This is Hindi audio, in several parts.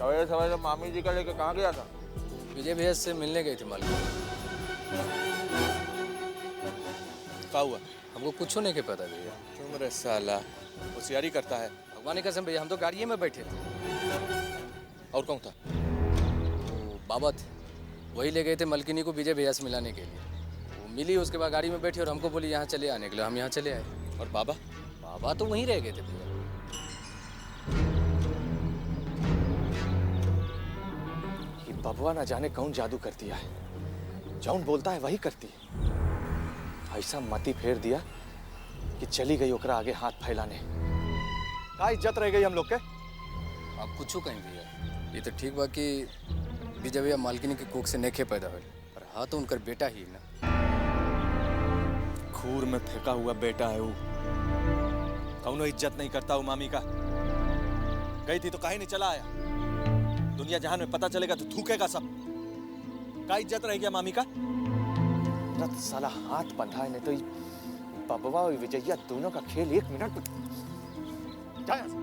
सवेरे सवेरे मामी जी का लेके कहाँ गया था? विजय भैया से मिलने गए थे मालिक। क्या हुआ? हमको कुछ नहीं के पता भैया। तुम रे साला होशियारी करता है। भगवान की कसम भैया, हम तो गाड़िए में बैठे थे। और कौन था? तो बाबा थे, वही ले गए थे मलकिनी को विजय भैया से मिलाने के लिए। वो मिली, उसके बाद गाड़ी में बैठी और हमको बोली यहाँ चले आने के लिए। हम यहाँ चले आए। और बाबा? बाबा तो वहीं रह गए थे भैया। ये बबुआ ना जाने कौन जादू कर दिया है, जौन बोलता है वही करती है। ऐसा मती फेर दिया कि चली गई ओकरा आगे हाथ फैलाने। का इज्जत रह गई हम लोग के? आप कुछ कहीं भैया, ये तो ठीक बा कि विजय भैया मालकिनी के कोख से नेखे पैदा हुए, पर हाँ तो उनकर बेटा ही ना। खूर में फेंका हुआ बेटा है वो। कौनो इज्जत नहीं करता वो मामी का। गई थी तो काहे नहीं चला आया? दुनिया जहान में पता चलेगा तो थूकेगा सब। का इज्जत रह गया मामी का? रत साला हाथ बंधा है, नहीं तो बबवा और विजया दोनों का खेल 1 मिनट में। जा यहाँ से।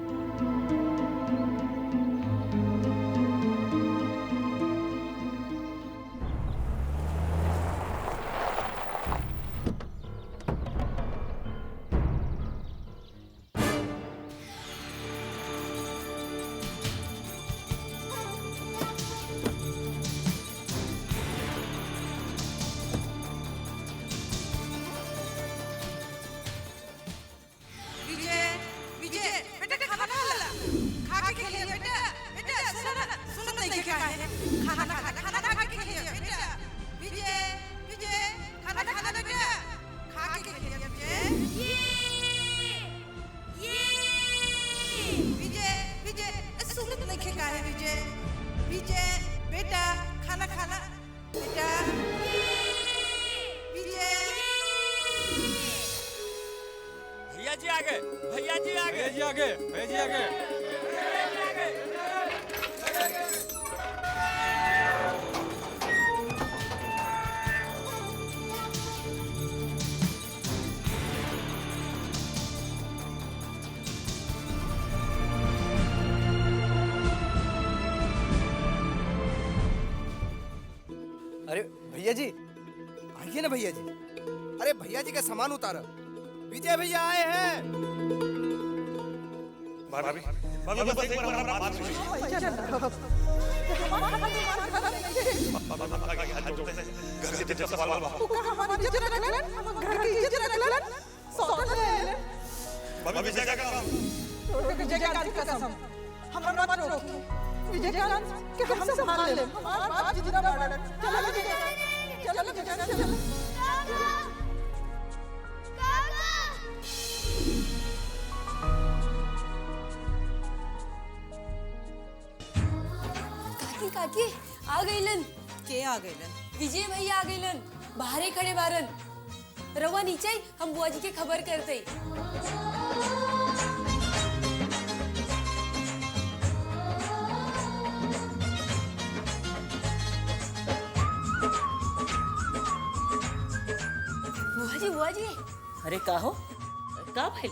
अरे भैया जी, आइए ना भैया जी। अरे भैया जी का सामान उतारा, विजय भैया आए हैं। भाभी बस एक बार हमारा बात सुनिए। घर से जब सवाल हमारी इज्जत रख लेन, घर की इज्जत रख लेन, सौतन ले लेन। भाभी जगह का विजय की कसम हमरा मत रोकी। विजय के हम संभाल ले। हमारा बाप जितना बड़ा है। चलो चलो। काकी आ गईलन। के आ गईलन? विजय भैया आ गईलन, बाहर ही खड़े बारन। रवा नीचे ही हम बुआ जी के खबर करते। बुआ जी अरे का हो, का भइल?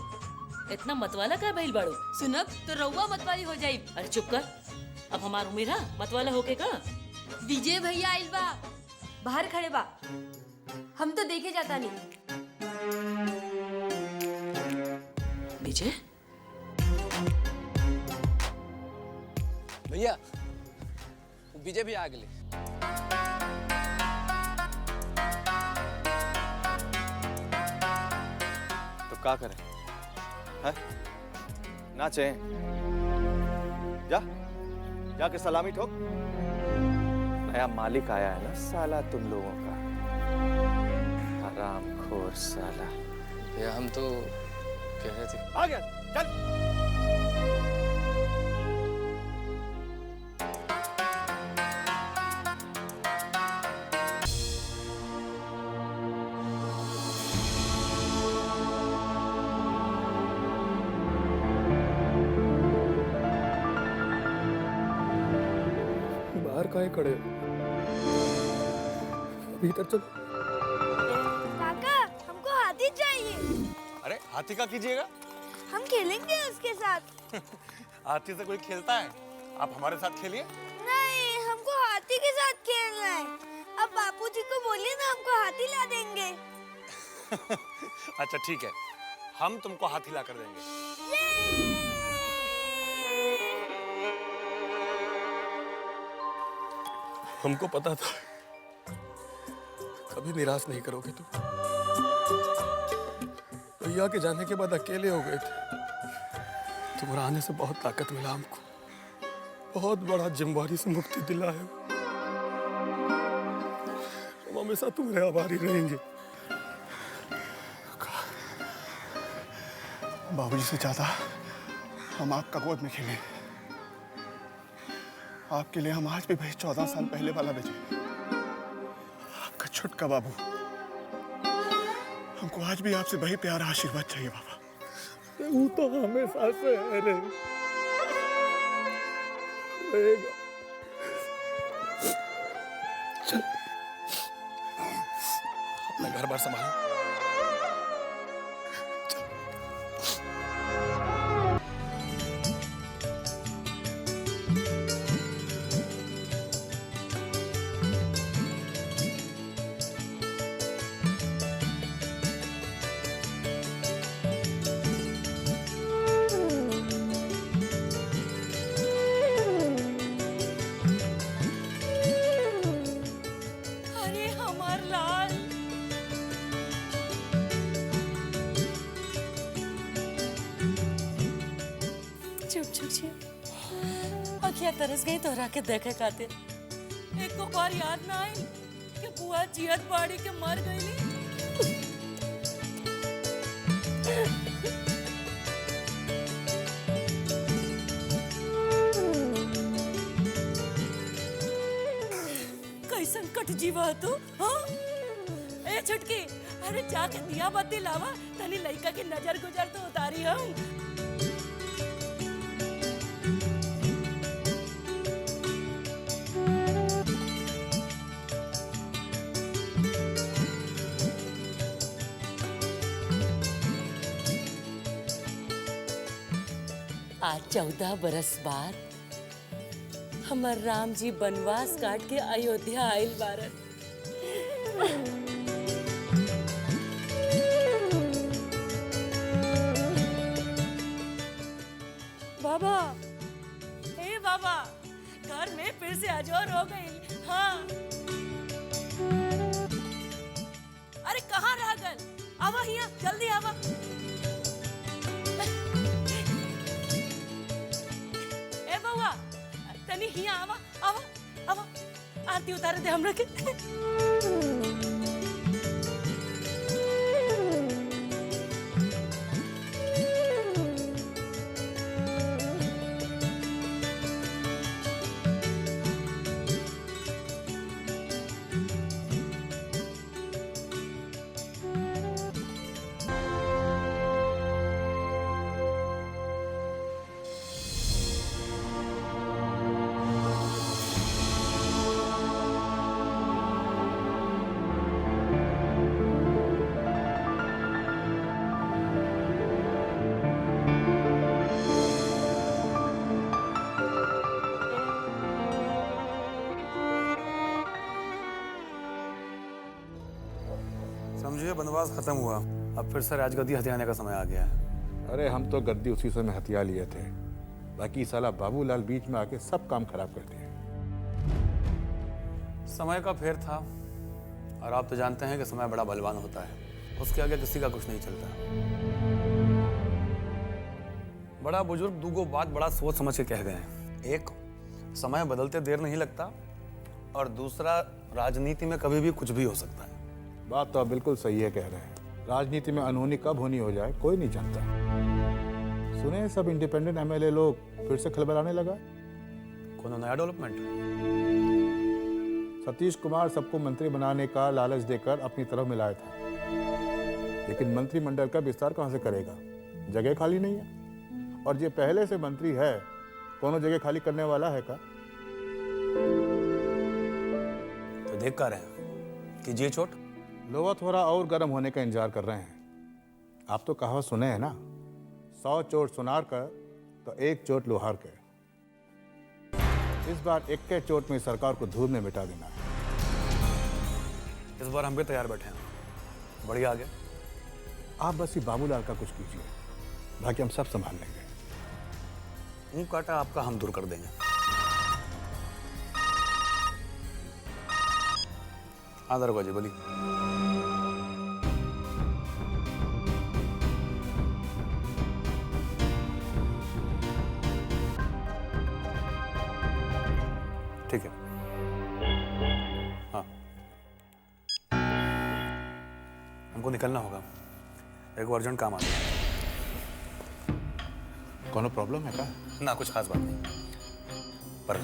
इतना मतवाला का भइल बाड़ू? सुनब तो रउआ मतवाली हो जाई। अरे चुप कर, अब हमार उम्र है मतवाला होके का? विजय भैया आइल बा, बाहर खड़े बा, हम तो देखे जाता नहीं। विजय भैया, विजय भी आ गए। तो क्या करें? है? नाचे? जाके सलामी ठोक। नया मालिक आया है ना साला तुम लोगों का, हरामखोर साला। भैया हम तो कह रहे थे। आ गया, चल। काहे खड़े? भीतर चल। काका, हमको हाथी चाहिए। अरे हाथी का कीजिएगा? हम खेलेंगे उसके साथ। हाथी से कोई खेलता है? आप हमारे साथ खेलिए। नहीं, हमको हाथी के साथ खेलना है। अब बापूजी को बोलिए ना, हमको हाथी ला देंगे। अच्छा ठीक है, हम तुमको हाथी ला कर देंगे। हमको पता था कभी निराश नहीं करोगे तुम। भैया के जाने के बाद अकेले हो गए थे। तुम्हारा आने से बहुत ताकत मिला हमको, बहुत बड़ा जिम्मेवारी से मुक्ति दिला है। हम हमेशा तुम्हारे आभारी रहेंगे। बाबूजी से ज्यादा हम आपका गोद में खेले। आपके लिए हम आज भी भाई 14 साल पहले वाला बेचे। आपका छुटका बाबू। हमको आज भी आपसे वही प्यारा आशीर्वाद चाहिए बाबा। वो तो हमेशा से है रे। रहेगा। चल अपना घर बार संभालो। अरे हमार लाल, चुप चुप चुप। अखिया तरस गई तोहरा के देखे खातिर। एको बार याद ना आई कि बुआ जियत बाड़ी के मर गईली। कैसन कट जीवा तू, हाँ? ए छुटकी, अरे जाके दिया बत्ती लावा, तनी लइका की नजर गुजर तो उतारी हम। आज 14 बरस बाद हमार राम जी बनवास काट के अयोध्या आइल बारन। बाबा, हे बाबा, घर में फिर से अजोर हो गई। हाँ, अरे कहाँ रह गल? आवा हिया, जल्दी आवा। ए बउआ, तनी हिया आवा, आवा, आवा। आरती उतारे दे हमरा के। समझिए बनवास खत्म हुआ, अब फिर से राजगद्दी हथियाने का समय आ गया है। अरे हम तो गद्दी उसी समय हथिया लिए थे, बाकी साला बाबूलाल बीच में आके सब काम खराब कर दिए। समय का फेर था, और आप तो जानते हैं कि समय बड़ा बलवान होता है, उसके आगे किसी का कुछ नहीं चलता। बड़ा बुजुर्ग दूगो बात बड़ा सोच समझ के कह गए हैं। एक, समय बदलते देर नहीं लगता, और दूसरा, राजनीति में कभी भी कुछ भी हो सकता है। बात तो आप बिल्कुल सही है कह रहे हैं। राजनीति में अनहोनी कब होनी हो जाए कोई नहीं जानता। सुने सब इंडिपेंडेंट एमएलए लोग फिर से खलबलाने लगा। कौन नया डेवलपमेंट? सतीश कुमार सबको मंत्री बनाने का लालच देकर अपनी तरफ मिलाया था, लेकिन मंत्रिमंडल का विस्तार कहां से करेगा? जगह खाली नहीं है, और ये पहले से मंत्री है, कोनो जगह खाली करने वाला है का? तो देख कर रहे हैं कि ये चोट लोग थोड़ा और गर्म होने का इंतजार कर रहे हैं। आप तो कहावत सुने हैं ना, 100 चोट सुनार कर तो 1 चोट लोहार कर। इस बार एक के चोट में सरकार को धूल में मिटा देना है। इस बार हम भी तैयार बैठे हैं, बढ़िया आगे। आप बस ये बाबूलाल का कुछ कीजिए, बाकी हम सब संभाल लेंगे। मुंह काटा आपका हम दूर कर देंगे। हाँ दरोगा जी, बोलिए। ठीक है, हाँ हमको निकलना होगा, एक अर्जेंट काम आ गया। कोनो प्रॉब्लम है क्या? ना, कुछ खास बात नहीं, पर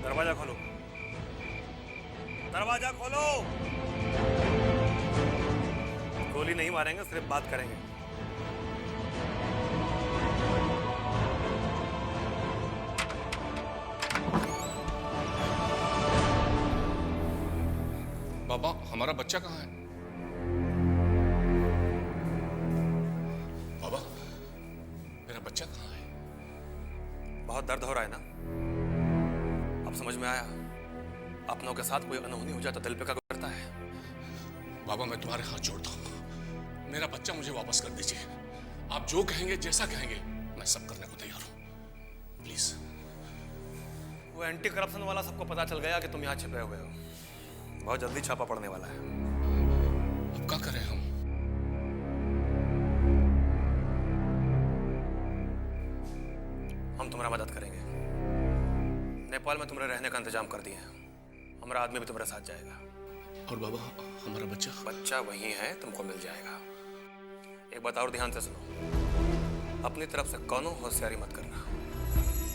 दरवाजा खोलो, दरवाजा खोलो। गोली नहीं मारेंगे, सिर्फ बात करेंगे। बाबा, हमारा बच्चा कहाँ है? बाबा, मेरा बच्चा कहाँ है? बहुत दर्द हो रहा है ना? अब समझ में आया, अपनों के साथ कोई अनहोनी हो जाए तो दिल पे क्या करता है। बाबा, मैं तुम्हारे हाथ जोड़ता हूँ, मेरा बच्चा मुझे वापस कर दीजिए। आप जो कहेंगे, जैसा कहेंगे, मैं सब करने को तैयार हूँ, प्लीज। वो एंटी करप्शन वाला सबको पता चल गया कि तुम यहाँ छिपे हुए हो। बहुत जल्दी छापा पड़ने वाला है। अब क्या करें हम? हम तुम्हारा मदद करेंगे। नेपाल में तुम्हारे रहने का इंतजाम कर दिए हैं। हमारा आदमी भी तुम्हारे साथ जाएगा। और बाबा, हमारा बच्चा? बच्चा वही है, तुमको मिल जाएगा। एक बात और ध्यान से सुनो, अपनी तरफ से कोनो होशियारी मत करना,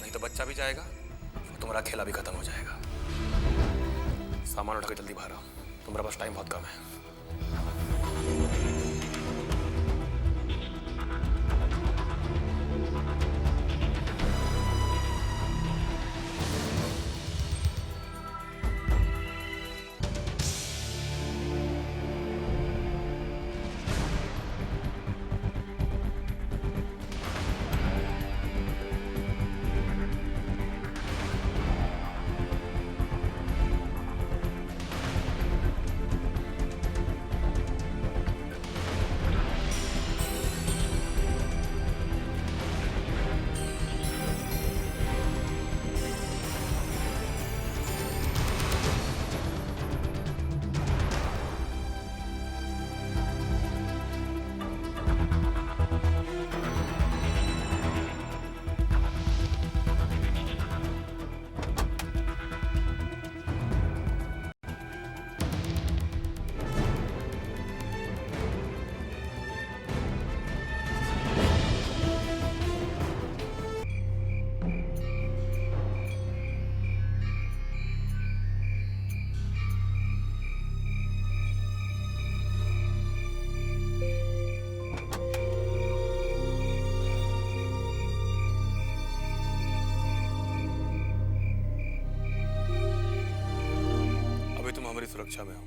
नहीं तो बच्चा भी जाएगा और तुम्हारा खेला भी खत्म हो जाएगा। सामान उठा के जल्दी बाहर आओ, तुम्हारे पास टाइम बहुत कम है। हमारी सुरक्षा में हो,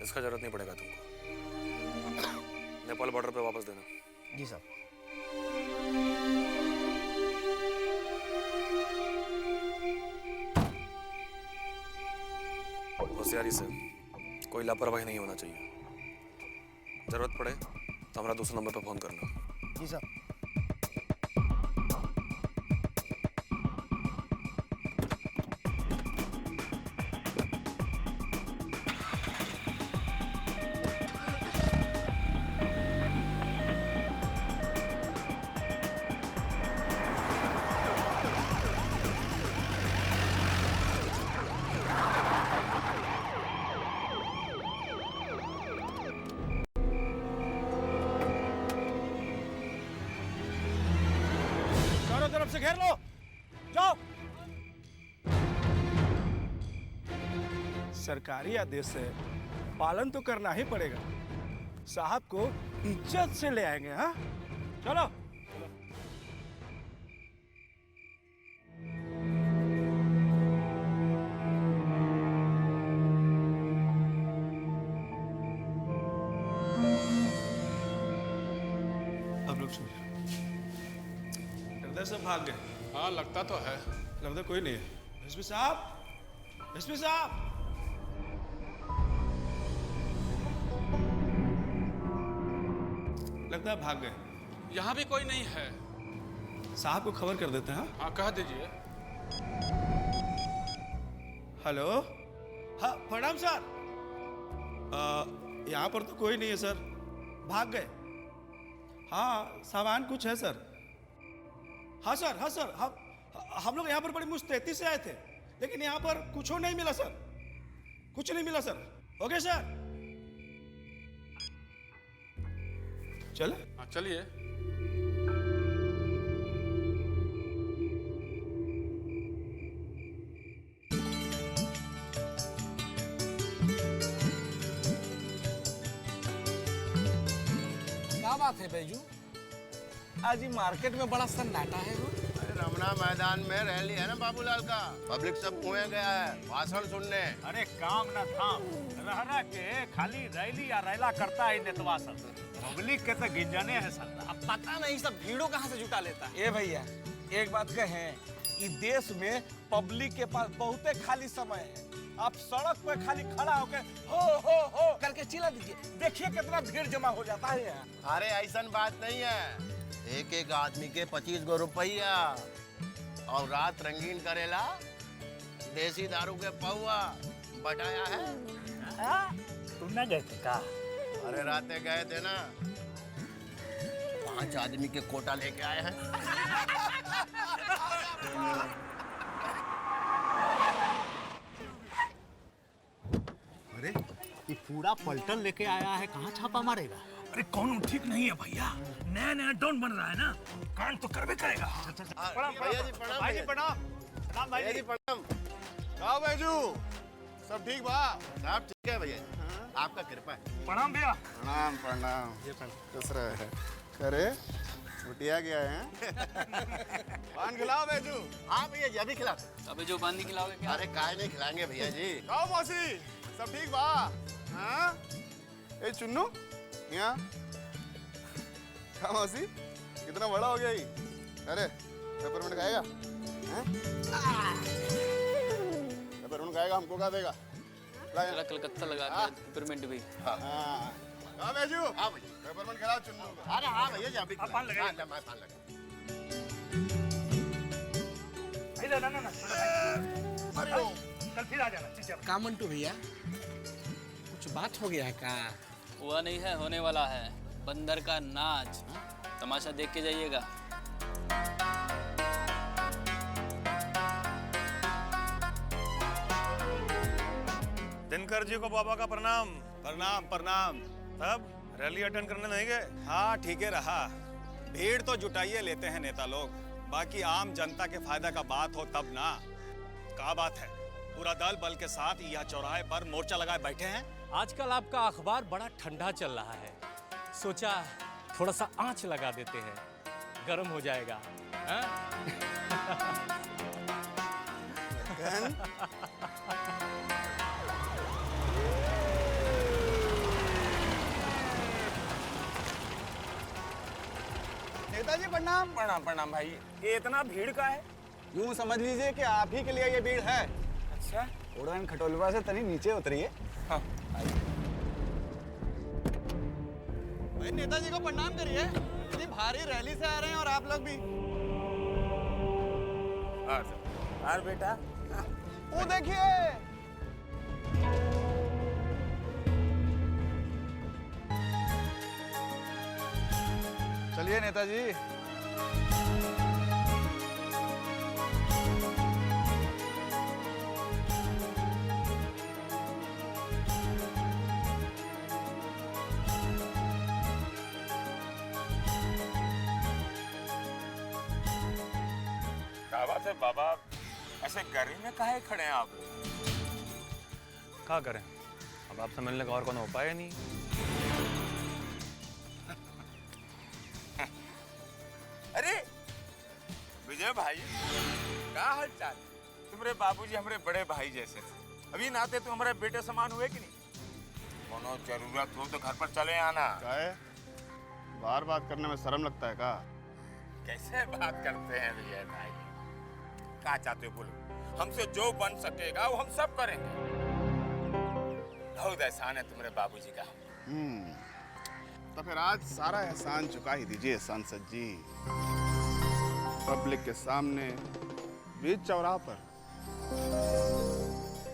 इसका जरूरत नहीं पड़ेगा तुमको। नेपाल बॉर्डर पे वापस देना। जी साहब। होशियारी से, कोई लापरवाही नहीं होना चाहिए। जरूरत पड़े तो हमारा दूसरे नंबर पे फोन करना। जी साहब। से घेर लो, जाओ। सरकारी आदेश है, पालन तो करना ही पड़ेगा। साहब को इज्जत से ले आएंगे। हाँ, चलो। अब लोग सुनिए, सब भाग गए। हाँ लगता तो है। लगता कोई नहीं है। एसपी साहब, एसपी साहब, लगता है भाग गए। यहाँ भी कोई नहीं है। साहब को खबर कर देते हैं। हाँ कह दीजिए। हेलो, हाँ प्रणाम सर। यहाँ पर तो कोई नहीं है सर, भाग गए। हाँ सामान कुछ है सर। हाँ सर, हाँ सर, हम लोग यहाँ पर बड़ी मुस्तैदी से आए थे, लेकिन यहाँ पर कुछ नहीं मिला सर, कुछ नहीं मिला सर। ओके सर, चले। हाँ चलिए। क्या बात है बैजू, आज ही मार्केट में बड़ा सन्नाटा है। रमना मैदान में रैली है ना बाबूलाल का, पब्लिक सब कुएं गया है भाषण सुनने। अरे काम न थाम रह के खाली रैली या रैला करता है नेतवा सब, पब्लिक के तो गिंजने है सर। अब पता नहीं सब भीड़ों कहाँ से जुटा लेता है। ए भैया एक बात कहें, इस देश में पब्लिक के पास बहुते खाली समय है। आप सड़क पे खाली खड़ा होकर हो करके चिल्ला दीजिए, देखिए कितना भीड़ जमा हो जाता है यहाँ। अरे ऐसा बात नहीं है, एक एक आदमी के 25 गो रुपया और रात रंगीन करेला, देसी दारू के पौआ बटाया है। तुम ना गए थे का? अरे रातें गए थे ना, 5 आदमी के कोटा लेके आए हैं। अरे ये पूरा पलटन लेके आया है, कहाँ छापा मारेगा? अरे कौन ठीक नहीं है भैया, नया नया डॉन बन रहा है ना, कांड तो करबे करेगा। प्रणाम भैया जी, प्रणाम भाई जी, प्रणाम। प्रणाम भाई जी, प्रणाम। आओ बैजू, सब ठीक बा? सब ठीक है भैया, आपका कृपा है। प्रणाम भैया। प्रणाम प्रणाम। किस रहे हैं? अरे उठिया गया है। पान खिलाओ बैजू। हाँ भैया जी, अभी खिला। अबे जो पान नहीं खिलाओगे क्या? अरे काय नहीं खिलाएंगे भैया जी। आओ मौसी, सब ठीक बा? हाँ? ए चुन्नू, यहाँ मौसी कितना बड़ा हो गया ही। अरे पेपरमेंट खाएगा? पेपरमेंट खाएगा, हमको क्या देगा? कलकत्ता लगा के पेपरमेंट भी। हाँ बैजू, हाँ भैया पेपरमेंट खिलाओ चुन्नू को। अरे हाँ भैया जी, अभी पान लगा। हाँ, मैं पान लगा। कल फिर आ जाना। का मंटू भैया, कुछ बात हो गया है का? हुआ नहीं है, होने वाला है। बंदर का नाच, तमाशा देख के जाइएगा। दिनकर जी को बाबा का प्रणाम। प्रणाम प्रणाम। तब रैली अटेंड करने नहीं गए? हाँ ठीक है रहा, भीड़ तो जुटाइए लेते हैं नेता लोग, बाकी आम जनता के फायदा का बात हो तब ना। क्या बात है, पूरा दल बल के साथ यह चौराहे पर मोर्चा लगाए बैठे हैं। आजकल आपका अखबार बड़ा ठंडा चल रहा है, सोचा थोड़ा सा आंच लगा देते हैं, गर्म हो जाएगा। नेताजी प्रणाम। प्रणाम प्रणाम भाई। ये इतना भीड़ का है? यूं समझ लीजिए कि आप ही के लिए ये भीड़ है। अच्छा, उड़न खटोलवा से तनी नीचे उतरिए। हाँ भाई, नेताजी को प्रणाम करिए, इतनी भारी रैली से आ रहे हैं और आप लोग भी। और बेटा वो देखिए, चलिए नेताजी। वैसे बाबा ऐसे गर्मी में काहे खड़े हैं आप? क्या करें, अब आपसे मिलने का और कोनो उपाय है नहीं। अरे विजय भाई, क्या हाल चाल? तुम्हारे बाबूजी हमारे बड़े भाई जैसे थे, अभी नाते तुम हमारे बेटे समान हुए कि नहीं? कोनो जरूरत हो तो घर पर चले आना। क्या है? बार बात करने में शर्म लगता है का? कैसे बात करते हैं विजय भाई? क्या चाहते हो बोलो? हमसे जो बन सकेगा वो हम सब करेंगे। बहुत एहसान है तुम्हारे बाबूजी का। तो फिर आज सारा एहसान चुका ही दीजिए सांसद जी। पब्लिक के सामने, बीच चौराहा पर।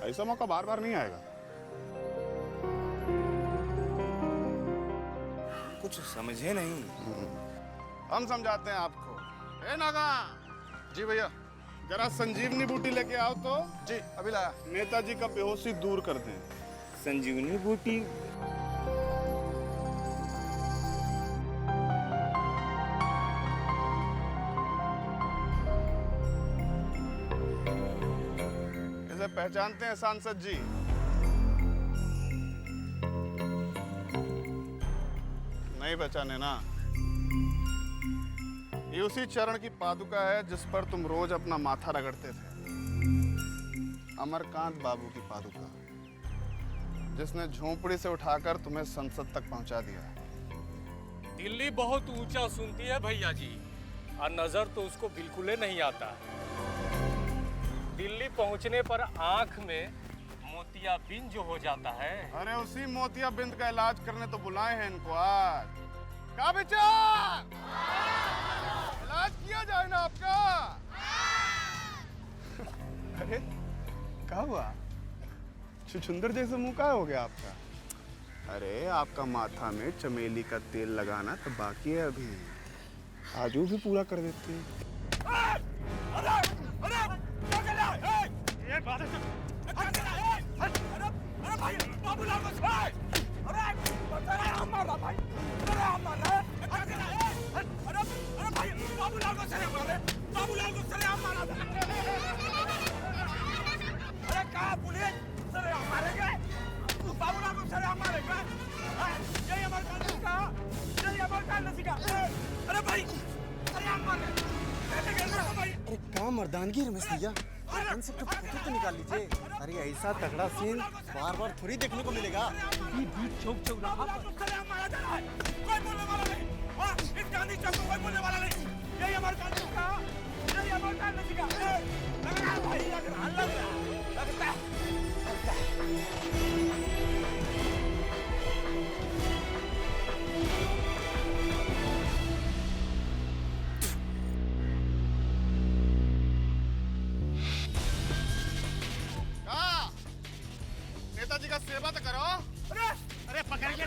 ऐसा मौका बार बार नहीं आएगा। कुछ समझे नहीं। हम समझाते हैं आपको। ए नागा। जी भैया। जरा संजीवनी बूटी लेके आओ तो। जी अभी लाया। नेताजी का बेहोशी दूर कर दें। संजीवनी बूटी? इसे पहचानते हैं सांसद जी? नहीं पहचाने ना? ये उसी चरण की पादुका है जिस पर तुम रोज अपना माथा रगड़ते थे। अमरकांत बाबू की पादुका, जिसने झोंपड़ी से उठाकर तुम्हें संसद तक पहुंचा दिया। दिल्ली बहुत ऊंचा सुनती है भैया जी, और नजर तो उसको बिल्कुल ही नहीं आता। दिल्ली पहुंचने पर आंख में मोतियाबिंद जो हो जाता है। अरे उसी मोतियाबिंद का इलाज करने तो बुलाए हैं इनको आज। क्या विचार? इलाज किया जाए ना आपका। अरे क्या हुआ? छुछुंदर जैसे मुंह का हो गया आपका? अरे आपका माथा में चमेली का तेल लगाना तो बाकी है अभी। आज वो भी पूरा कर देते हैं। अरे क्या मर्दानगी रमेश भैया, से फोटो तो निकाल लीजिए। अरे ऐसा तगड़ा सीन बार बार थोड़ी देखने को मिलेगा। चौक चौराहा पर कोई बोलने वाला नहीं। इस गांधी चौक को कोई बोलने वाला नहीं। यही हमारे गांधी का, यही हमारे गांधी का। लग रहा है भाई, लग रहा है, लगता है। नेताजी का सेवा तो करो। अरे अरे पकड़िए।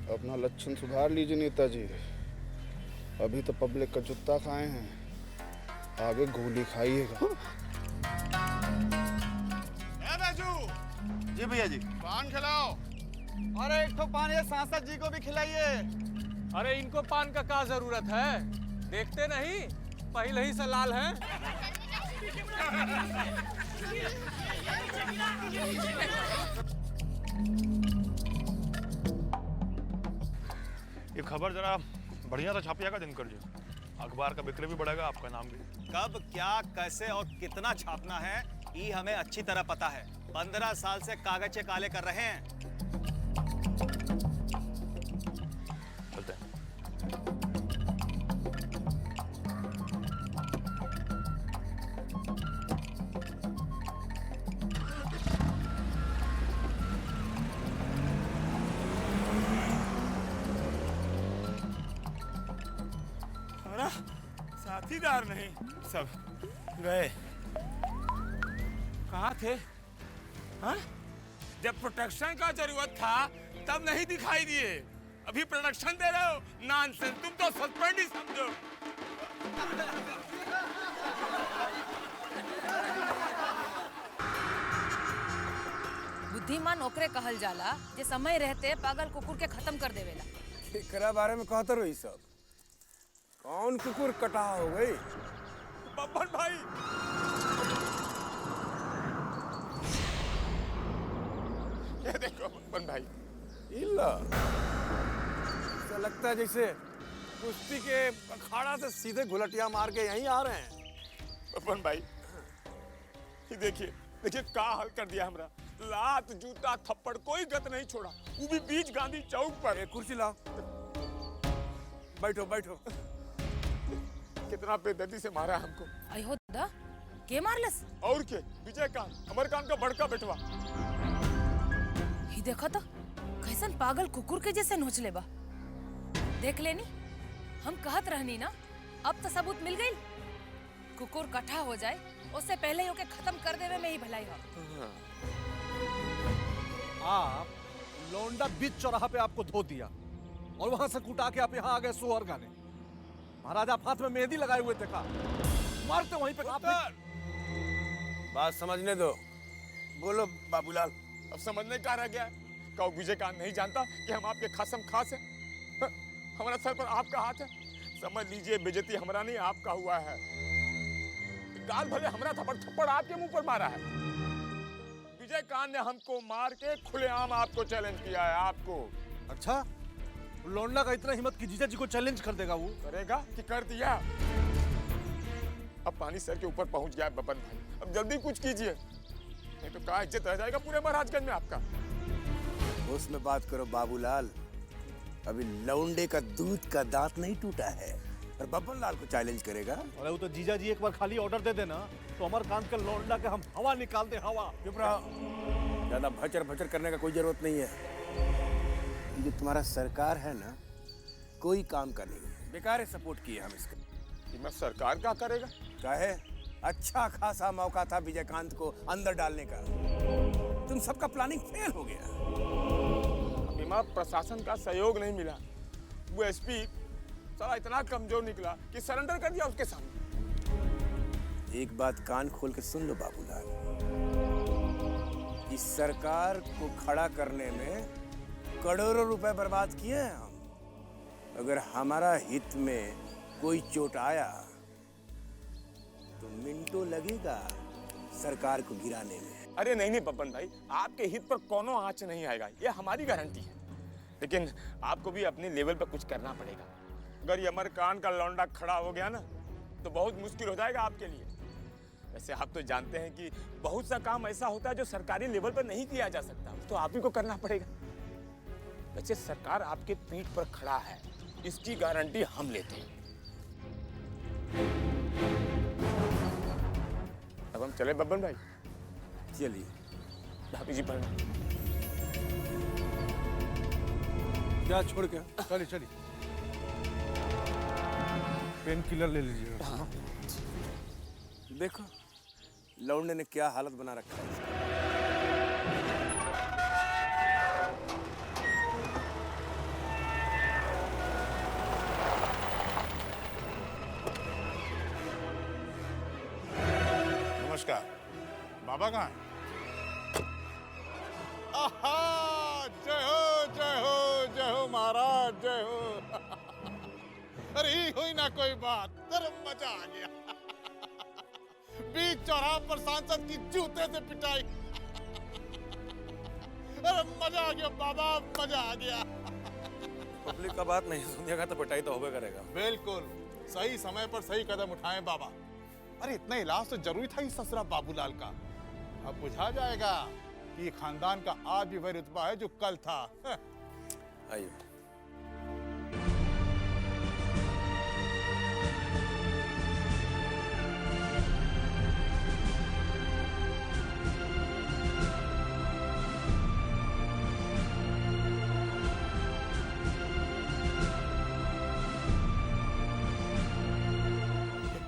अपना लक्षण सुधार लीजिए नेताजी। अभी तो पब्लिक का जूता खाए हैं, आगे गोली खाइएगा। जी भैया जी। पान खिलाओ। अरे एक तो पान ये सांसद जी को भी खिलाइए। अरे इनको पान का क्या जरूरत है? देखते नहीं पहले ही से लाल हैं। ये खबर जरा बढ़िया सा छापिया का दिनकर जी। अखबार का बिक्री भी बढ़ेगा, आपका नाम भी। कब क्या कैसे और कितना छापना है ये हमें अच्छी तरह पता है। 15 साल से कागजे काले कर रहे हैं। चलते हैं। दीदार नहीं, सब गए। कहाँ थे? हाँ? जब प्रोटेक्शन का जरूरत था तब नहीं दिखाई दिए, अभी प्रोटेक्शन दे रहे हो? नॉनसेंस, तुम तो सस्पेंड ही समझो। बुद्धिमान ओकरे कहल जाला जे समय रहते पागल कुकुर के खत्म कर देवेला। एकरा बारे में कहते रही सब। कौन कुकुर कटा हो गई? बब्बन भाई। ये देखो बब्बन भाई। इल्ला। ऐसा लगता है जैसे कुश्ती के अखाड़ा से सीधे घुलटिया मार के यहीं आ रहे हैं। बब्बन भाई, ये देखिए देखिए का हाल कर दिया हमरा। लात जूता थप्पड़ कोई गत नहीं छोड़ा, वो भी बीच गांधी चौक पर। एक कुर्सी लाओ, बैठो बैठो। कितना बेदर्दी से मारा हमको। आई हो दा के मारलस? और के? विजयकांत, अमरकांत का बड़का बेटवा। ही देखा तो कैसन पागल कुकुर के जैसे नोच ले बा। देख लेनी, हम कहत रहनी ना, अब तो सबूत मिल गई। कुकुर कट्ठा हो जाए उससे पहले ही ओके खत्म कर देवे में ही भलाई हो। आप लौंडा बीच चौराहा पे आपको धो दिया और वहां से कुटा के आप यहाँ आ गए सोहर गाने। महाराज आप हाथ में मेहंदी लगाए हुए थे का? मारते वहीं पे आप। बात समझने दो, बोलो बाबूलाल। अब समझने का रह गया है? कहो विजयकांत नहीं जानता कि हम आपके खासम खास हैं? हमारा सर पर आपका हाथ है, समझ लीजिए बेइज्जती हमारा नहीं आपका हुआ है। गाल भले हमारा थप्पड़ थप्पड़ आपके मुंह पर मारा है। विजयकांत ने हमको मार के खुलेआम आपको चैलेंज किया है। आपको। अच्छा, लौंडा का इतना हिम्मत कि जीजा जी को चैलेंज कर देगा? वो करेगा कि कर दिया? अब पानी सर के ऊपर पहुंच गया है बब्बन भाई, अब जल्दी कुछ कीजिए, नहीं तो क्या इज्जत रह जाएगा पूरे महाराजगंज में आपका। उसमें बात करो बाबूलाल, अभी लौंडे का दूध का दांत नहीं टूटा है और बब्बन लाल को चैलेंज करेगा। अरे वो तो जीजा जी एक बार खाली ऑर्डर दे देना तो अमरकांत के लौंडा के हम हवा निकाल दे। हवा। चुप रहो, ज्यादा भचर भचर करने का कोई जरूरत नहीं है। ये तुम्हारा सरकार है ना, कोई काम का नहीं है, बेकार सपोर्ट किए हम इसका। मैं सरकार क्या करेगा? क्या है, अच्छा खासा मौका था विजयकांत को अंदर डालने का, तुम सबका प्लानिंग फेल हो गया। बीमा प्रशासन का सहयोग नहीं मिला, वो एसपी साला इतना कमजोर निकला कि सरेंडर कर दिया उसके सामने। एक बात कान खोल के सुन लो बाबूलाल, इस सरकार को खड़ा करने में करोड़ों रुपए बर्बाद किए हैं हम। अगर हमारा हित में कोई चोट आया तो मिनटों लगेगा सरकार को गिराने में। अरे नहीं नहीं बब्बन भाई, आपके हित पर कोनो आंच नहीं आएगा, ये हमारी गारंटी है। लेकिन आपको भी अपने लेवल पर कुछ करना पड़ेगा। अगर ये अमरकांत का लौंडा खड़ा हो गया ना तो बहुत मुश्किल हो जाएगा आपके लिए। वैसे आप तो जानते हैं कि बहुत सा काम ऐसा होता है जो सरकारी लेवल पर नहीं किया जा सकता, तो आप ही को करना पड़ेगा। वैसे सरकार आपके पीठ पर खड़ा है, इसकी गारंटी हम लेते हैं। अब हम चले बब्बन भाई? चलिए। भाभी जी पढ़ना। क्या छोड़ के? चलिए चलिए, पेन किलर ले लीजिएगा। हाँ। देखो लौंडे ने क्या हालत बना रखा है इसका। नमस्कार। बाबा कहाँ हैं? आहा, जय हो जय हो जय हो महाराज, जय हो। अरे हुई ना कोई बात, अरे मजा आ गया। बीच चौराहा पर सांसद की जूते से पिटाई। अरे मजा आ गया बाबा, मजा आ गया। पब्लिक का बात नहीं सुनिएगा तो पिटाई तो होबे करेगा। बिल्कुल सही समय पर सही कदम उठाएं बाबा। अरे इतना इलाज तो जरूरी था इस ससुरा बाबूलाल का। अब बुझा जाएगा कि ये खानदान का आज भी वही रुतबा है जो कल था। आइए।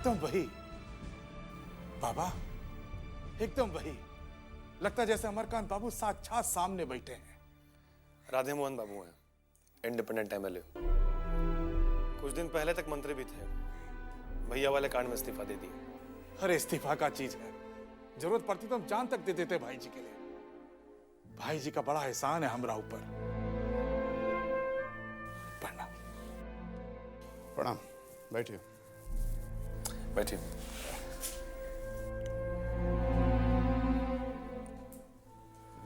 एकदम वही बाबा, एकदम वही। लगता जैसे अमरकांत बाबू साक्षात सामने बैठे हैं। राधे मोहन बाबू हैं, इंडिपेंडेंट एमएलए। कुछ दिन पहले तक मंत्री भी थे, भैया वाले कांड में इस्तीफा दे दिया। अरे इस्तीफा का चीज है, जरूरत पड़ती तो हम जान तक दे देते भाई जी के लिए। भाई जी का बड़ा एहसान है हमरा ऊपर। प्रणाम, बैठिए। बैठिए।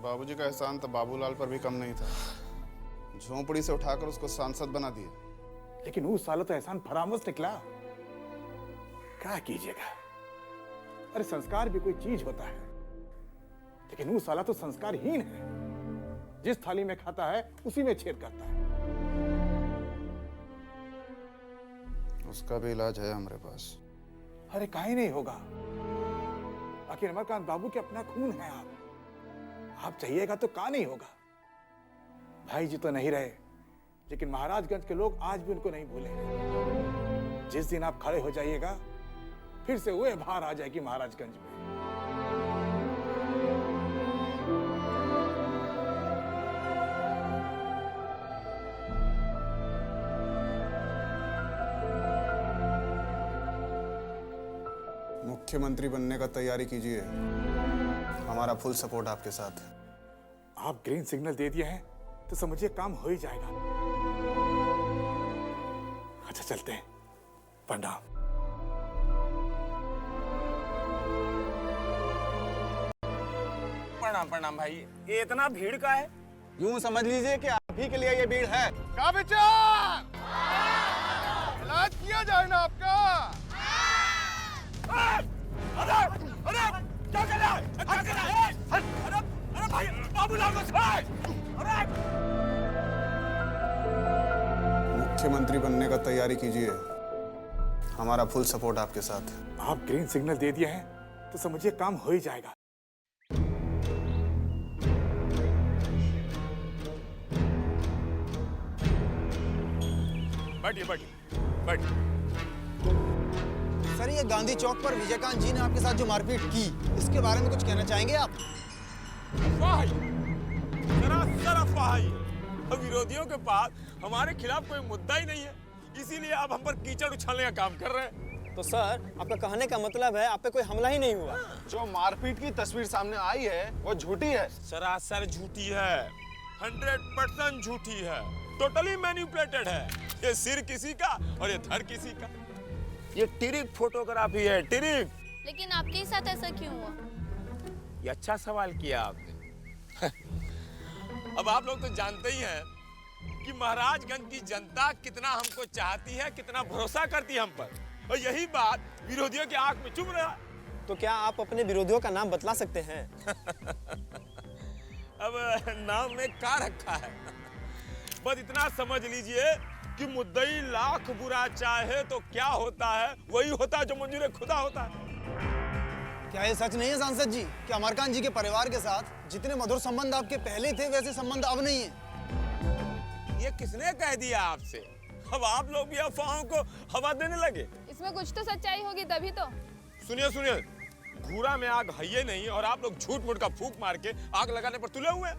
बाबूजी का एहसान तो बाबूलाल पर भी कम नहीं था। झोंपड़ी से उठाकर उसको सांसद बना दिए। लेकिन उस साल तो एहसान फरामोश निकला। क्या कीजिएगा, अरे संस्कार भी कोई चीज होता है, लेकिन उस साला तो संस्कारहीन है। जिस थाली में खाता है उसी में छेद करता है। उसका भी इलाज है हमारे पास। अरे काहे नहीं होगा, आखिर अमरकांत बाबू के अपना खून है। आप चाहिएगा तो का नहीं होगा। भाई जी तो नहीं रहे, लेकिन महाराजगंज के लोग आज भी उनको नहीं भूले हैं। जिस दिन आप खड़े हो जाइएगा, फिर से वह बाहर आ जाएगी महाराजगंज में। मुख्यमंत्री बनने का तैयारी कीजिए, हमारा फुल सपोर्ट आपके साथ है। आप ग्रीन सिग्नल दे दिए हैं तो समझिए काम हो ही जाएगा। अच्छा चलते हैं, प्रणाम। प्रणाम प्रणाम भाई। ये इतना भीड़ का है? यूं समझ लीजिए कि आप ही के लिए ये भीड़ है। क्या विचार? इलाज किया जाए ना आपका। अरे क्या कर रहा है? अरे भाई बाबूलाल को छोड़। मुख्यमंत्री बनने का तैयारी कीजिए, हमारा फुल सपोर्ट आपके साथ है। आप ग्रीन सिग्नल दे दिए हैं तो समझिए काम हो ही जाएगा। बैठिए बैठिए बैठिए। सर, ये गांधी चौक पर विजयकांत जी ने आपके साथ जो मारपीट की, इसके बारे में कुछ कहना चाहेंगे आप? सरासर अफवाह है। अब विरोधियों के पास हमारे खिलाफ कोई मुद्दा ही नहीं है, इसीलिए आप हम पर कीचड़ उछालने का काम कर रहे हैं। तो सर, आपका कहने का मतलब है आप पे कोई हमला ही नहीं हुआ? जो मारपीट की तस्वीर सामने आई है वो झूठी है। सरासर झूठी है, 100% झूठी है, टोटली मैनिपुलेटेड है। ये सिर किसी का और ये धड़ किसी का। ये टिरिक फोटोग्राफी है, टिरिक। लेकिन आपके ही साथ ऐसा क्यों हुआ? ये अच्छा सवाल किया आपने। अब आप लोग तो जानते ही हैं कि महाराजगंज की जनता कितना हमको चाहती है, कितना भरोसा करती है हम पर, और यही बात विरोधियों की आंख में चुभ रहा है। तो क्या आप अपने विरोधियों का नाम बतला सकते हैं? अब नाम में क्या रखा है, बस इतना समझ लीजिए कि मुद्दई लाख बुरा चाहे तो क्या होता है, वही होता है जो मंजूर खुदा होता है। क्या ये सच नहीं है सांसद जी कि अमरकांत जी के परिवार के साथ जितने मधुर संबंध आपके पहले थे, वैसे संबंध अब नहीं है? ये किसने कह दिया आपसे? अब आप लोग भी अफवाहों को हवा देने लगे। इसमें कुछ तो सच्चाई होगी तभी तो। सुनिए सुनिए, घूरा में आग है नहीं और आप लोग झूठ मूठ का फूंक मार के आग लगाने पर तुले हुए हैं।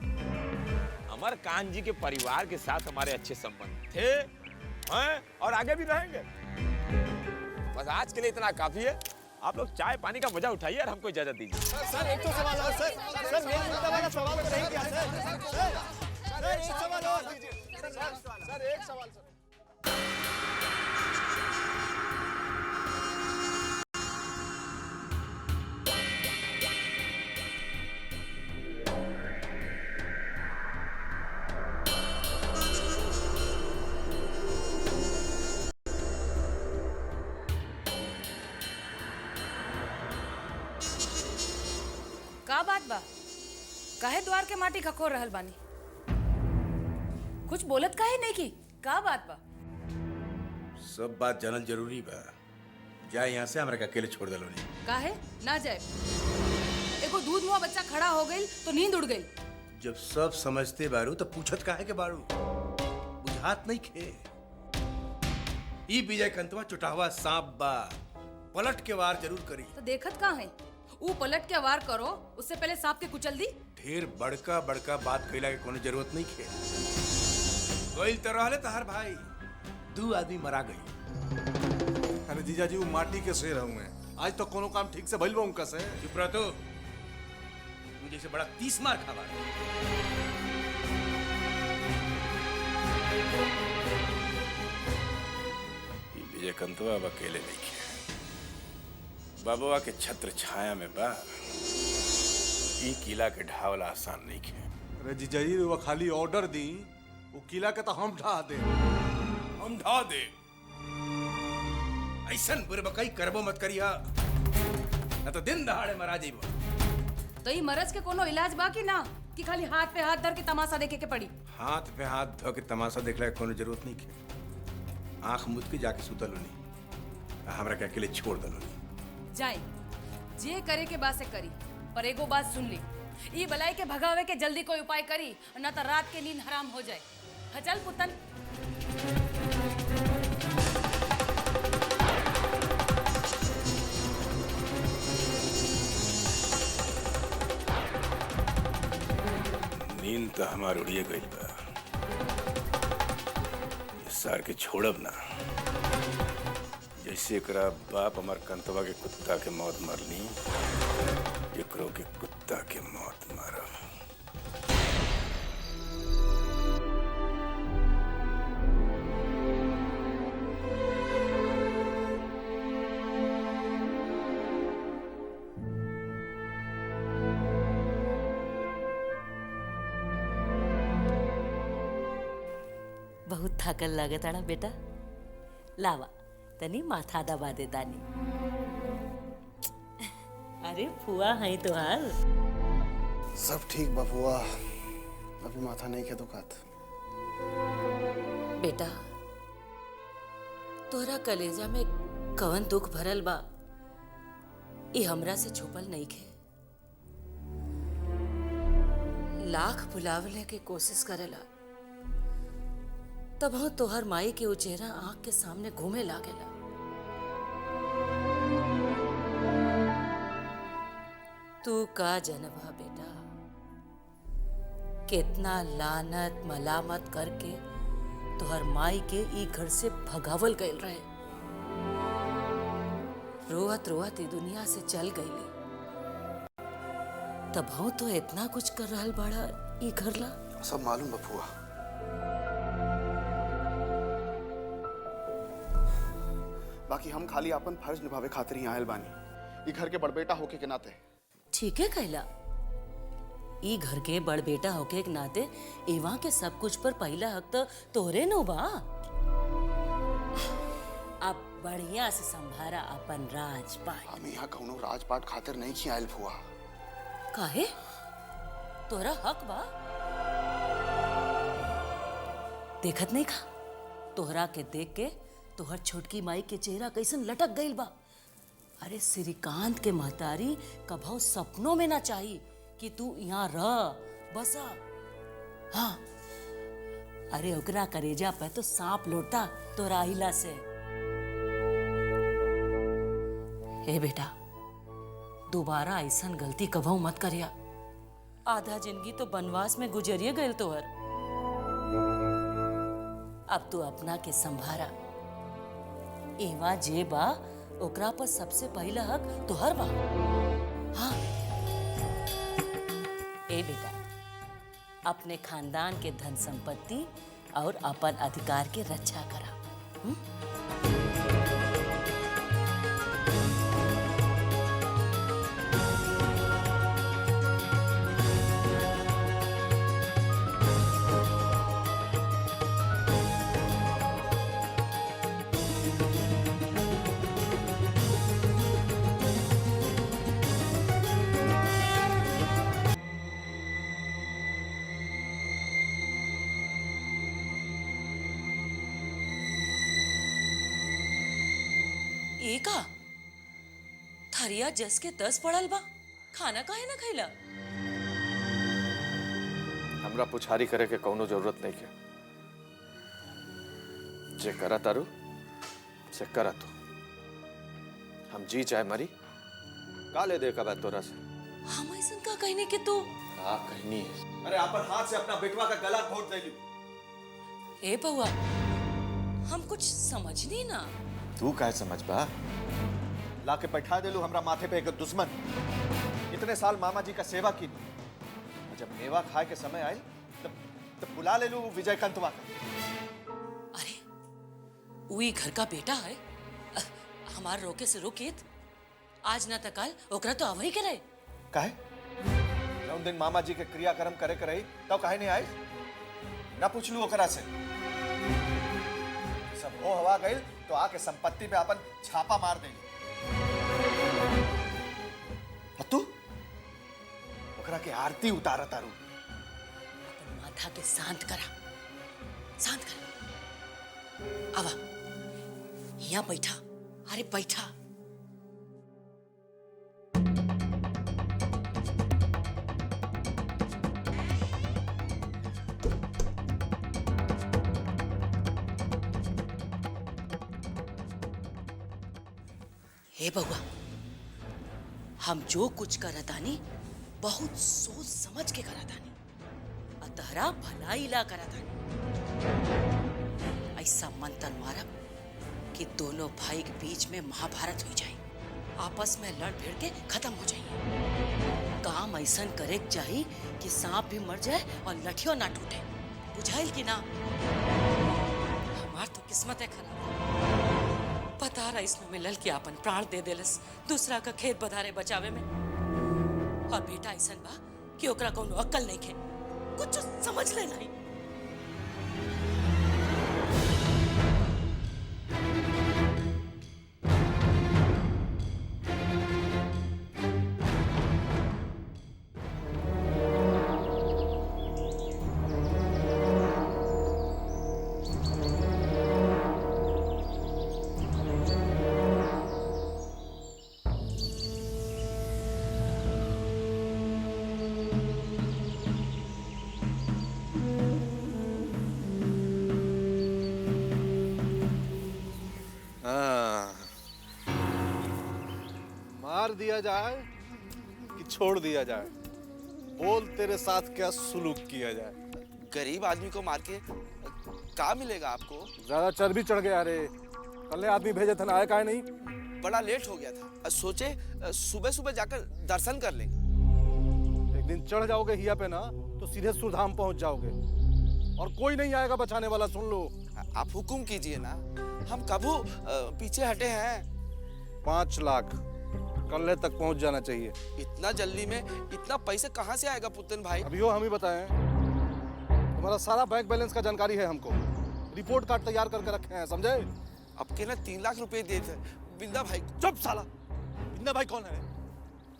अमरकांत जी के परिवार के साथ हमारे अच्छे संबंध थे, हैं और आगे भी रहेंगे। बस आज के लिए इतना काफी है। आप लोग चाय पानी का मजा उठाइए और हमको इजाजत दीजिए। सर एक तो सवाल और सर मेन मुद्दा वाला सवाल तो नहीं किया सर। सर एक सवाल और दीजिए। सर एक सवाल सर। का बात बा? काहे द्वार के माटी खखोर रहल बानी? कुछ बोलत काहे नहीं की? का बात बा? सब बात जानल जरूरी बा। जाए यहाँ से, हमरा के अकेले छोड़ दलो नहीं। काहे ना जाए? एगो दूध मुआ बच्चा खड़ा हो गई तो नींद उड़ गई। जब सब समझते बारू तो पूछत काहे के बारू? बुझात नहीं खे। ई विजय कंतवा चुटावा सांप बा, पलट के वार जरूर करी। तो देखत कहाँ है? ऊ पलट के वार करो, उससे पहले सांप के कुचल दी। ढेर बड़का बड़का बात कैला के कोनो जरूरत नहीं खे। गइल तो रहले तहार भाई, 2 आदमी मरा गई। अरे जीजा जी वो माटी के शेर हुए, आज तो कोनो काम ठीक से भइल बा उनका से। चुप रह तू जैसे बड़ा 30 मार खावा। विजयकांतवा अब अकेले नहीं खे, बाबुआ के छत्र छाया में बा। ई किला के ढावला आसान नहीं खे। अरे जीजा जी वो खाली ऑर्डर दी, वो किला के तो हम ढा दे। हम ढा दे। ऐसन बुरबकाई करबो मत करिया, न तो दिन दहाड़े मरा जाइबो। तो ये मरज के कोनो इलाज बाकी ना कि खाली हाथ पे हाथ धर के तमाशा देखे के पड़ी? हाथ पे हाथ धो के तमाशा देखला के कोनो जरूरत नहीं खे। आंख मुद के जाके सुतल नहीं, हमरा के अकेले छोड़ दलो नहीं। जाए जे करे के बात से करी, पर एगो बात सुन ली, ई बलाई के भगावे के जल्दी कोई उपाय करी, ना तो रात के नींद हराम हो जाए। चल पुतन। नींद तो हमार उड़िए गई बा, ये सार के छोड़ब ना। जैसे एकरा बाप हमार कंतवा के कुत्ता के मौत मरनी, एकरो के कुत्ता के मौत मारब। बहुत थकल लगे ताड़ा बेटा, लावा तनी माथा दबा दे दानी। अरे फुआ है तो हाल सब ठीक बा फुआ, अभी माथा नहीं के दुखात। बेटा तोरा कलेजा में कवन दुख भरल बा, ई हमरा से छुपल नहीं खे। लाख बुलावले के कोशिश करेला, तब हाँ तोहर माई के चेहरा आंख के सामने घूमे लागेला। तू का जनबा बेटा, कितना लानत मलामत करके तोहर माई के ई घर से भगावल गइल रहे। रोवत रोवत ई दुनिया से चल गईली, तब हाँ तो इतना कुछ कर रहल बाड़ा ई घर ला। सब मालूम बा फुआ, बाकी हम खाली अपन फर्ज निभावे खातिर ही आयल बानी, ई घर के बड़बेटा होके के नाते। ठीक है कहला, ई घर के बड़ बेटा होके के नाते एवा के सब कुछ पर पहला हक तो तोरे नो बा। अब बढ़िया से संभारा अपन राजपाट। हम यहाँ कौनो राजपाट खातिर नहीं खी आयल फुआ। काहे? तोरा हक बा। देखत नहीं खा, तोहरा के देख के तोहर छोटकी माई के चेहरा कैसन लटक गइल बा। अरे श्रीकांत के महतारी कभो सपनों में ना चाहिए कि तू यहाँ रह बसा। हाँ, अरे ओकरा करेजा पे तो सांप लौटता तो राहिला से। हे बेटा, दोबारा ऐसन गलती कभो मत करिया। आधा जिंदगी तो बनवास में गुजरिए गइल तोहर। अब तू अपना के संभारा। एवा जे बा ओकरा पर सबसे पहला हक तोहर बा। हाँ ए बेटा, अपने खानदान के धन संपत्ति और अपन अधिकार के रक्षा करा। एका थरिया जस के 10 पड़ल बा, खाना काहे ना खैला? हमरा पुछारी करे के कौनो जरूरत नहीं के। जे करा तारू से करा तू। हम जी चाहे मरी का ले दे का बात तोरा से हम ऐसा का कहने के तू हाँ कहनी है। अरे अपन हाथ से अपना बेटवा का गला घोट दे लियो। ए बउआ हम कुछ समझ नहीं ना। तू क्या समझ बा ला के बैठा दे लू हमरा माथे पे एक दुश्मन। इतने साल मामा जी का सेवा की जब मेवा खाए के समय आई तब बुला ले लू विजय कंतवा का। वही घर का बेटा है हमार रोके से रोकित आज ना तकाल ओकरा तो आवही के रहे काहे उन दिन मामा जी के क्रियाक्रम करे करे तब काहे नहीं आई ना पूछ लू ओकरा से। सब हो हवा गई तो आके संपत्ति पे अपन छापा मार दे। तू ओकरा के आरती उतारा तारू। अपन माथा के शांत करा आवा यहाँ बैठा। अरे बैठा। हे बउआ हम जो कुछ करतानी बहुत सोच समझ के करतानी अतहरा भलाई ला करतानी। ऐसा मंत्र मारब कि दोनों भाई के बीच में महाभारत हो जाए आपस में लड़ भिड़ के खत्म हो जाए। काम ऐसा करे चाहिए कि सांप भी मर जाए और लठियों ना टूटे। बुझाइल कि ना हमार तो किस्मत है खराब। पता रहा इसमें मिलल कि अपन प्राण दे देलस दूसरा का खेत बधारे बचावे में। और बेटा ऐसा बा कि ओकरा कोनो अक्ल नहीं खे कुछ समझ ले नहीं। मार दिया जाए कि छोड़ दिया जाए, बोल तेरे साथ क्या सुलूक किया जाए। गरीब आदमी को मार के क्या मिलेगा आपको? ज्यादा चर्बी चढ़ गया रे। कल आदमी भेजे थे ना आए काहे नहीं? बड़ा लेट हो गया था। सोचे सुबह सुबह जाकर दर्शन कर लें। एक दिन चढ़ जाओगे हिया पे ना तो सीधे सुरधाम पहुंच जाओगे और कोई नहीं आएगा बचाने वाला। सुन लो आप हुक्म कीजिए ना, हम कबू पीछे हटे हैं। 5 लाख कल तक पहुंच जाना चाहिए। इतना जल्दी में इतना पैसे कहाँ से आएगा पुतन भाई? अभियो हम ही बताएं। तुम्हारा सारा बैंक बैलेंस का जानकारी है हमको। रिपोर्ट कार्ड तैयार करके रखे हैं समझे? अब के ना 3 लाख रुपए दिए थे बिंदा भाई। चुप साला। बिंदा भाई कौन है?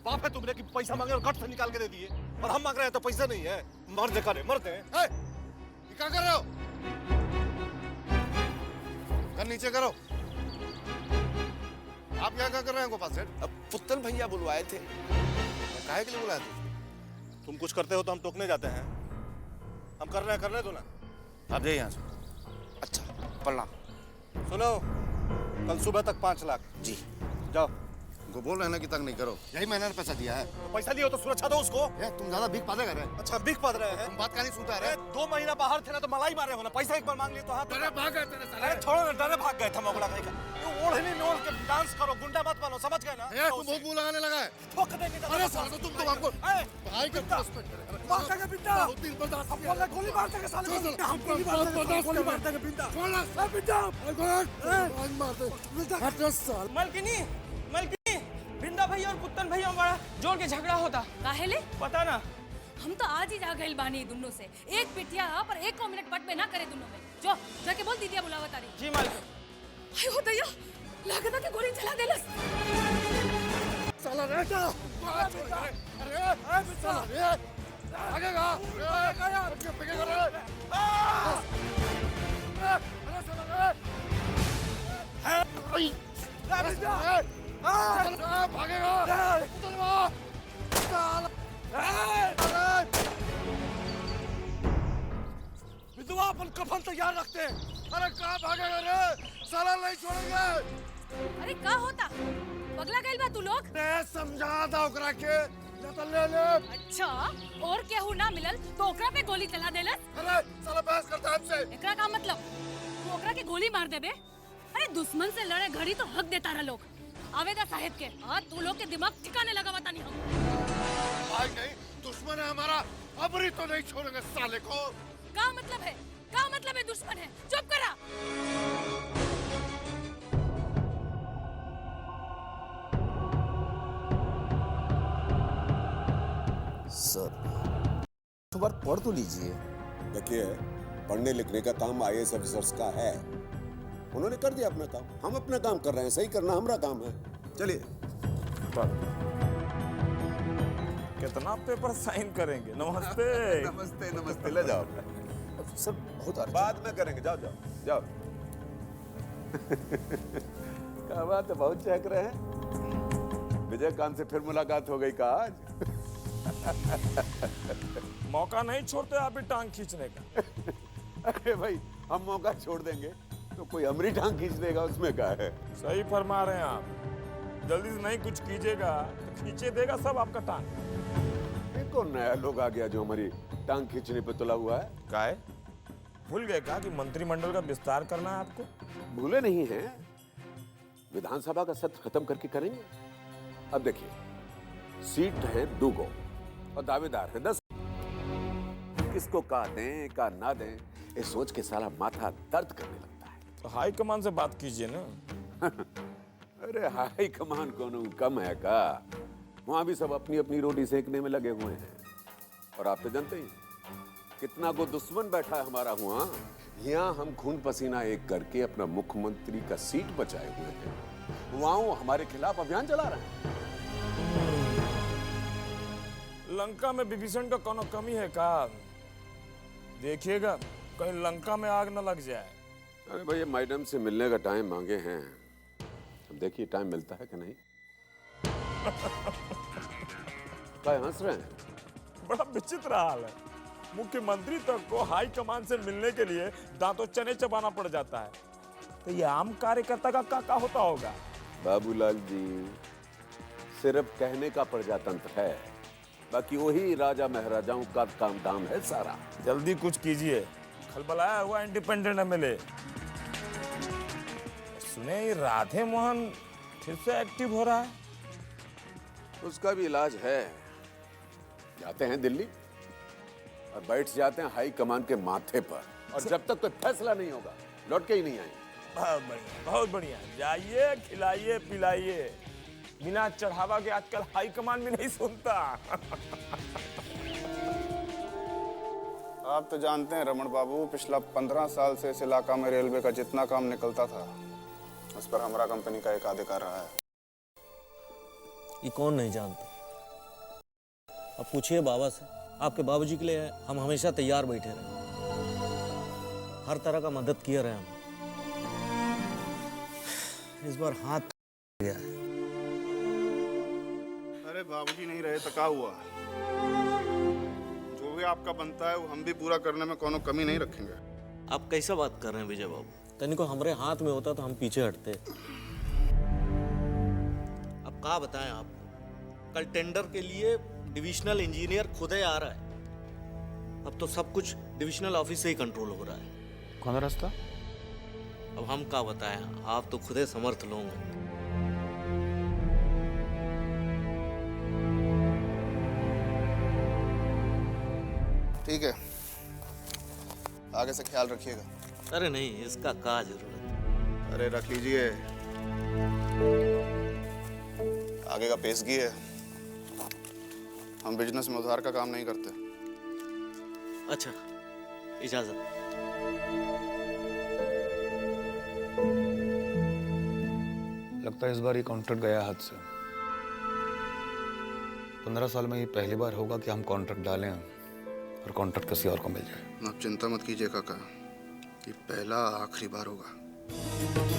बाप है तुमने कि पैसा मांगे और कट से निकाल के दे दिए और हम मांग रहे हैं तो पैसा नहीं है। मर्द करे मरते हैं। क्या कर रहे हो? कर नीचे करो। आप क्या कर रहे हैं गोपाल सेठ? पुतन भैया बुलवाए थे। काहे के लिए बुलाए थे? तुम कुछ करते हो तो हम टोकने जाते हैं। हम करने दो ना। आप जाइए यहाँ से। अच्छा प्रणाम। सुनो कल सुबह तक 5 लाख। जी जाओ। को बोल रहे हैं ना कि तंग नहीं करो। यही मैंने पैसा दिया है। तो पैसा दिया तो सुरक्षा दो उसको। तुम ज्यादा भीख पादे कर रहे हैं। अच्छा भीख पाद रहे हैं? तुम बात का नहीं सुनता रहे। 2 महीना बाहर थे ना तो मलाई मारे हो ना। पैसा एक बार मांग लिए तो हाथ डरे भाग गए तेरे साले। अरे छोड़ो ना, डरे भाग गए थे मोगला कहीं का। ओढ़नी नोल के डांस करो, गुंडा मत बनो, समझ गए ना? तुम बहुत मुंह लगाने लगा है। ठोक देंगे। अरे साले तुम तो हमको भाई का रिस्पेक्ट करे। मार देंगे बिंदा। बहुत दिन बर्दाश्त हम बोले गोली मार देंगे साले को। हम गोली मार देंगे बिंदा। ए बिंदा। आज मार दे। हट साल। मलकिनी बिंदा भैया और पुतन भैया बड़ा जोर के झगड़ा होता। काहेले? पता ना। हम तो आज ही जा गए बानी दोनों से। एक पिटिया पर 1 मिनट बट में ना करे दोनों में। जो जाके बोल दीदिया बुलावा तारी। जी मालिक। हाय हो दैया, लागत कि गोली चला देलस। साला रे जा। अरे साला रे भागेगा। यार फेंकेगा रे। अरे साला रे। भागेगा। विधवा अपन कफन तैयार रखते हैं। अरे कहाँ भागेगा रे? साला नहीं छोड़ेंगे। अरे क्या होता? पगला गइल बा तू लोग? समझा था ओकरा के न तो ले ले। अच्छा, और केहू ना मिलल तो ओकरा पे गोली चला देलस? अरे साला बहस करता हमसे। एकरा का मतलब तू ओकरा के गोली मार देबे? अरे दुश्मन से लड़े घड़ी तो हक देता रहा लोग। आवेदा साहेब के आज तू लोग के दिमाग ठिकाने लगा बता नहीं हम। भाई नहीं, दुश्मन है हमारा, अबरी तो नहीं छोड़ेंगे साले को। क्या मतलब है? क्या मतलब है दुश्मन है? चुप करा। सर तो बार पढ़ तो लीजिए। देखिए, पढ़ने लिखने का काम आईएएस ऑफिसर्स का है। उन्होंने कर दिया अपना काम, हम अपना काम कर रहे हैं। सही करना हमारा काम है। चलिए। कितना पेपर साइन करेंगे? नमस्ते। नमस्ते नमस्ते, ले जाओ। सर बहुत बाद में करेंगे, जाओ जाओ जाओ। क्या बात है, बहुत चहक रहे हैं। विजयकांत से फिर मुलाकात हो गई का आज? मौका नहीं छोड़ते आप ही टांग खींचने का। अरे भाई, हम मौका छोड़ देंगे तो कोई हमारी टांग खींच देगा, उसमें क्या है? सही फरमा रहे हैं आप। जल्दी से नहीं कुछ कीजिएगा तो खींचे देगा सब आपका टांग। ये कौन नया लोग आ गया जो हमारी टांग खींचने पे तुला हुआ है? क्या है? भूल गए क्या कि मंत्रिमंडल का विस्तार करना है आपको? भूले नहीं हैं। विधानसभा का सत्र खत्म करके करेंगे। अब देखिए, सीट है 2 और दावेदार है 10। किसको का दें का ना दें, ये सोच के साला माथा दर्द करने लगता है। तो हाई कमान से बात कीजिए ना। अरे हाई कमान कौन कम है का? वहां भी सब अपनी अपनी रोटी सेकने में लगे हुए हैं। और आप तो जानते ही कितना को दुश्मन बैठा है हमारा हुआ। यहाँ हम खून पसीना एक करके अपना मुख्यमंत्री का सीट बचाए हुए हैं, वहां वो हमारे खिलाफ अभियान चला रहे हैं। लंका में विभीषण का कोनो कमी है का? देखिएगा कहीं लंका में आग न लग जाए। अरे भैया, मैडम से मिलने का टाइम मांगे हैं। अब देखिए टाइम मिलता है कि नहीं। क्या हंस रहे हैं? बड़ा विचित्र हाल है। मुख्यमंत्री तक को हाई कमान से मिलने के लिए दांतों चने चबाना पड़ जाता है। तो ये आम कार्यकर्ता का क्या होता होगा? बाबूलाल जी, सिर्फ कहने का प्रजातंत्र है, बाकी वही राजा महाराजाओं का काम धाम है सारा। जल्दी कुछ कीजिए। खलबलाया हुआ इंडिपेंडेंट एमएलए। सुने ये राधे मोहन फिर से एक्टिव हो रहा है। उसका भी इलाज है। जाते हैं दिल्ली और बैठ जाते हैं हाई कमान के माथे पर, और जब तक कोई फैसला नहीं होगा लौट के ही नहीं आएंगे। बहुत बढ़िया, बहुत बढ़िया। जाइए, खिलाइए पिलाइए। बिना चढ़ावा के आजकल हाई कमान भी नहीं सुनता। आप तो जानते हैं रमन बाबू, पिछला 15 साल से इस इलाका में रेलवे का जितना काम निकलता था उस पर हमारा कंपनी का एक अधिकार रहा है। ये कौन नहीं जानता? अब पूछिए बाबा से। आपके बाबूजी के लिए हम हमेशा तैयार बैठे रहे, हर तरह का मदद किए रहे हम। इस बार हाथ गया है। अरे बाबूजी नहीं रहे तो क्या हुआ? जो भी आपका बनता है वो हम भी पूरा करने में कोनो कमी नहीं रखेंगे। आप कैसा बात कर रहे हैं विजय बाबू? तनिको हमारे हाथ में होता तो हम पीछे हटते। अब क्या बताएं आपको, कल टेंडर के लिए डिविजनल इंजीनियर खुद ही आ रहा है। अब तो सब कुछ डिविजनल ऑफिस से ही कंट्रोल हो रहा है। कौन रास्ता? अब हम क्या बताएं, आप तो खुद ही समर्थ लोग हैं। ठीक है, आगे से ख्याल रखिएगा। अरे नहीं, इसका क्या जरूरत? अरे रख लीजिए, आगे का पेशगी है। हम बिजनेस में उधार का काम नहीं करते। अच्छा, इजाजत। लगता है इस बार ये कॉन्ट्रैक्ट गया हाथ से। 15 साल में ये पहली बार होगा कि हम कॉन्ट्रैक्ट डालें और कॉन्ट्रैक्ट किसी और को मिल जाए। आप चिंता मत कीजिए काका, ये पहला आखिरी बार होगा।